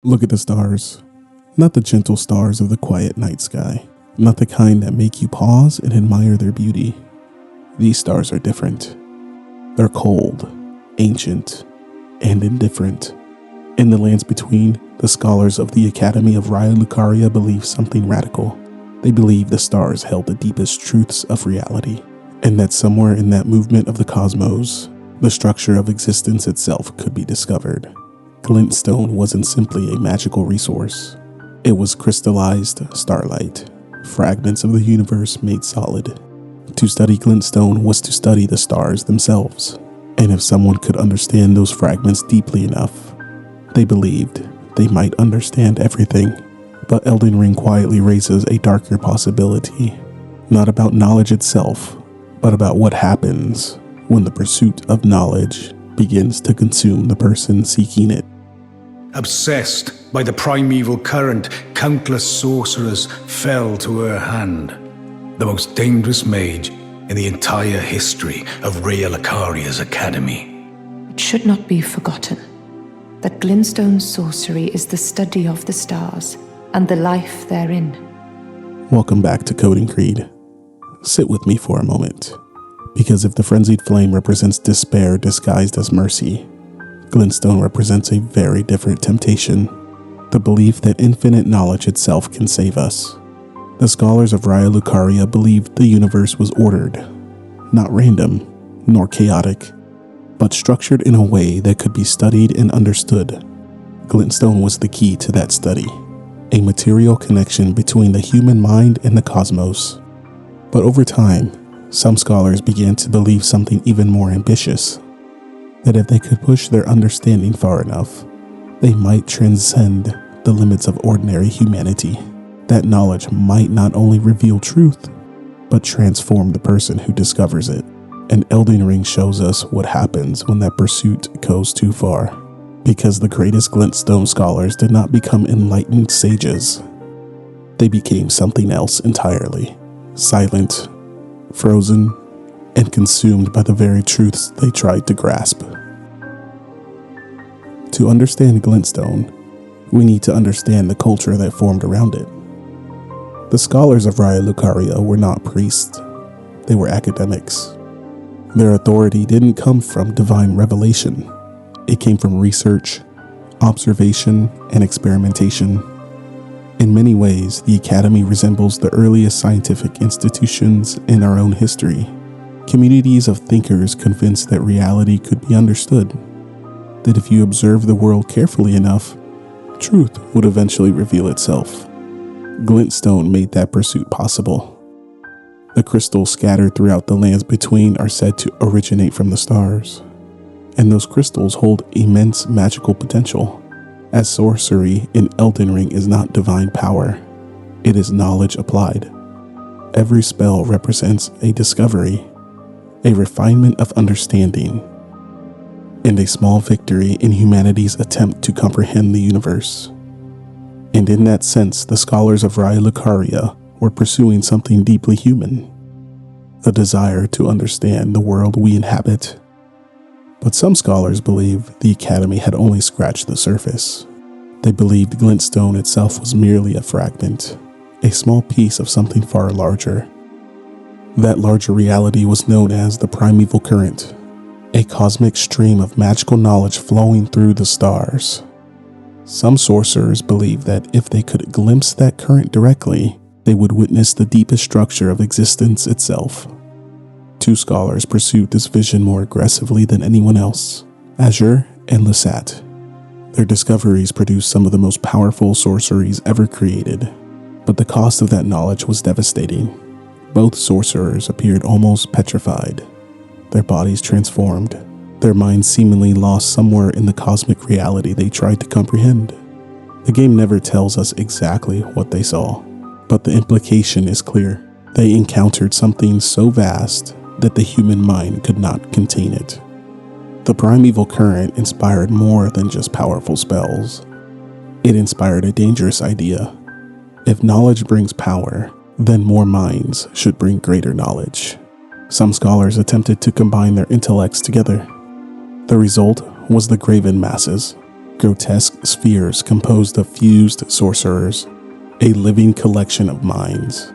Look at the stars. Not the gentle stars of the quiet night sky. Not the kind that make you pause and admire their beauty. These stars are different. They're cold, ancient, and indifferent. In the lands between, the scholars of the Academy of Raya Lucaria believe something radical. They believe the stars held the deepest truths of reality, and that somewhere in that movement of the cosmos, the structure of existence itself could be discovered. Glintstone wasn't simply a magical resource. It was crystallized starlight, fragments of the universe made solid. To study Glintstone was to study the stars themselves, and if someone could understand those fragments deeply enough, they believed they might understand everything. But Elden Ring quietly raises a darker possibility, not about knowledge itself, but about what happens when the pursuit of knowledge begins to consume the person seeking it. Obsessed by the Primeval Current, countless sorcerers fell to her hand. The most dangerous mage in the entire history of Raya Lucaria's academy. It should not be forgotten that Glintstone's sorcery is the study of the stars and the life therein. Welcome back to Coding Creed. Sit with me for a moment, because if the frenzied flame represents despair disguised as mercy, Glintstone represents a very different temptation, the belief that infinite knowledge itself can save us. The scholars of Raya Lucaria believed the universe was ordered, not random, nor chaotic, but structured in a way that could be studied and understood. Glintstone was the key to that study, a material connection between the human mind and the cosmos. But over time, some scholars began to believe something even more ambitious, that if they could push their understanding far enough, they might transcend the limits of ordinary humanity. That knowledge might not only reveal truth, but transform the person who discovers it. And Elden Ring shows us what happens when that pursuit goes too far. Because the greatest Glintstone scholars did not become enlightened sages. They became something else entirely. Silent, frozen, and consumed by the very truths they tried to grasp. To understand Glintstone, we need to understand the culture that formed around it. The scholars of Raya Lucaria were not priests, they were academics. Their authority didn't come from divine revelation, it came from research, observation, and experimentation. In many ways, the Academy resembles the earliest scientific institutions in our own history. Communities of thinkers convinced that reality could be understood, that if you observe the world carefully enough, truth would eventually reveal itself. Glintstone made that pursuit possible. The crystals scattered throughout the lands between are said to originate from the stars, and those crystals hold immense magical potential, as sorcery in Elden Ring is not divine power, it is knowledge applied. Every spell represents a discovery, a refinement of understanding, and a small victory in humanity's attempt to comprehend the universe. And in that sense, the scholars of Raya Lucaria were pursuing something deeply human, a desire to understand the world we inhabit. But some scholars believe the Academy had only scratched the surface. They believed Glintstone itself was merely a fragment, a small piece of something far larger. That larger reality was known as the Primeval Current, a cosmic stream of magical knowledge flowing through the stars. Some sorcerers believed that if they could glimpse that current directly, they would witness the deepest structure of existence itself. Two scholars pursued this vision more aggressively than anyone else, Azur and Lusat. Their discoveries produced some of the most powerful sorceries ever created, but the cost of that knowledge was devastating. Both sorcerers appeared almost petrified, their bodies transformed, their minds seemingly lost somewhere in the cosmic reality they tried to comprehend. The game never tells us exactly what they saw, but the implication is clear. They encountered something so vast that the human mind could not contain it. The Primeval Current inspired more than just powerful spells. It inspired a dangerous idea. If knowledge brings power, then more minds should bring greater knowledge. Some scholars attempted to combine their intellects together. The result was the Graven Masses, grotesque spheres composed of fused sorcerers, a living collection of minds.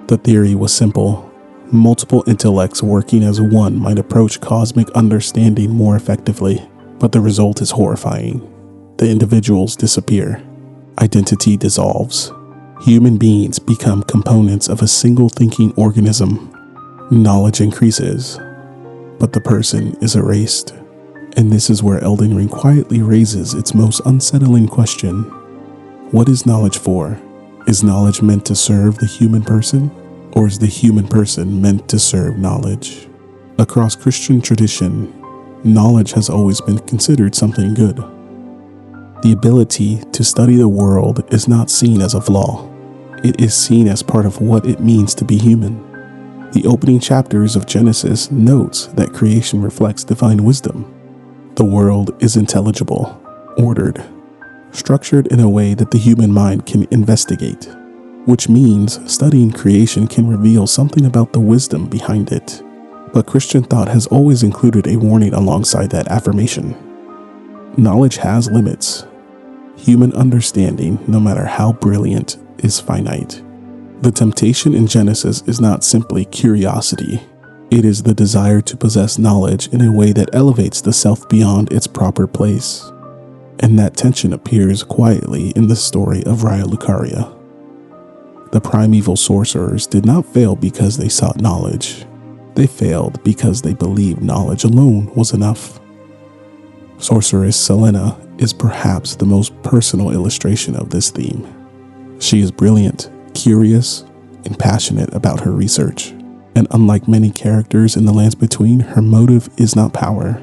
The theory was simple. Multiple intellects working as one might approach cosmic understanding more effectively, but the result is horrifying. The individuals disappear. Identity dissolves. Human beings become components of a single thinking organism. Knowledge increases, but the person is erased. And this is where Elden Ring quietly raises its most unsettling question. What is knowledge for? Is knowledge meant to serve the human person? Or is the human person meant to serve knowledge? Across Christian tradition, knowledge has always been considered something good. The ability to study the world is not seen as a flaw. It is seen as part of what it means to be human. The opening chapters of Genesis notes that creation reflects divine wisdom. The world is intelligible, ordered, structured in a way that the human mind can investigate, which means studying creation can reveal something about the wisdom behind it. But Christian thought has always included a warning alongside that affirmation. Knowledge has limits. Human understanding, no matter how brilliant, is finite. The temptation in Genesis is not simply curiosity. It is the desire to possess knowledge in a way that elevates the self beyond its proper place. And that tension appears quietly in the story of Raya Lucaria. The primeval sorcerers did not fail because they sought knowledge. They failed because they believed knowledge alone was enough. Sorceress Sellen is perhaps the most personal illustration of this theme. She is brilliant, curious, and passionate about her research. And unlike many characters in the lands between, her motive is not power.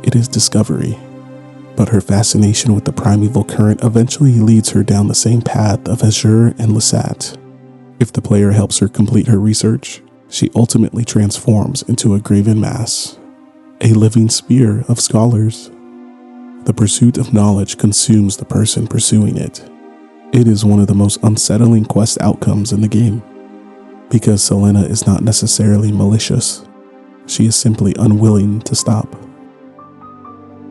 It is discovery. But her fascination with the Primeval Current eventually leads her down the same path of Azur and Lusat. If the player helps her complete her research, she ultimately transforms into a Graven Mass, a living sphere of scholars. The pursuit of knowledge consumes the person pursuing it. It is one of the most unsettling quest outcomes in the game. Because Sellen is not necessarily malicious, she is simply unwilling to stop.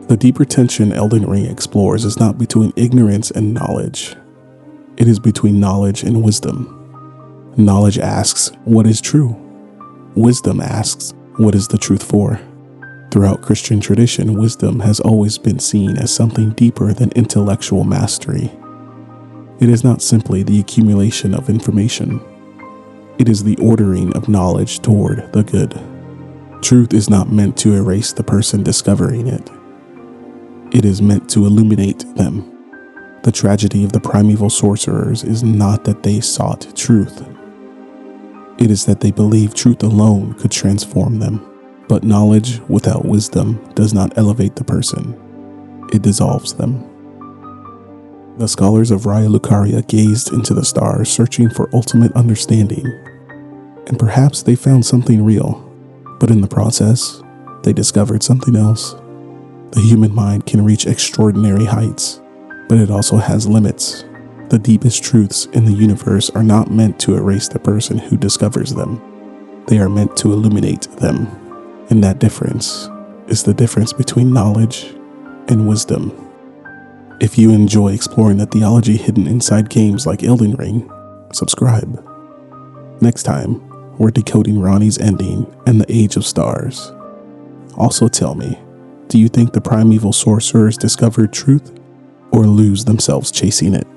The deeper tension Elden Ring explores is not between ignorance and knowledge. It is between knowledge and wisdom. Knowledge asks, what is true? Wisdom asks, what is the truth for? Throughout Christian tradition, wisdom has always been seen as something deeper than intellectual mastery. It is not simply the accumulation of information. It is the ordering of knowledge toward the good. Truth is not meant to erase the person discovering it. It is meant to illuminate them. The tragedy of the primeval sorcerers is not that they sought truth. It is that they believed truth alone could transform them. But knowledge without wisdom does not elevate the person. It dissolves them. The scholars of Raya Lucaria gazed into the stars, searching for ultimate understanding. And perhaps they found something real, but in the process, they discovered something else. The human mind can reach extraordinary heights, but it also has limits. The deepest truths in the universe are not meant to erase the person who discovers them. They are meant to illuminate them. And that difference is the difference between knowledge and wisdom. If you enjoy exploring the theology hidden inside games like Elden Ring, subscribe. Next time, we're decoding Ranni's ending and the Age of Stars. Also tell me, do you think the primeval sorcerers discovered truth or lose themselves chasing it?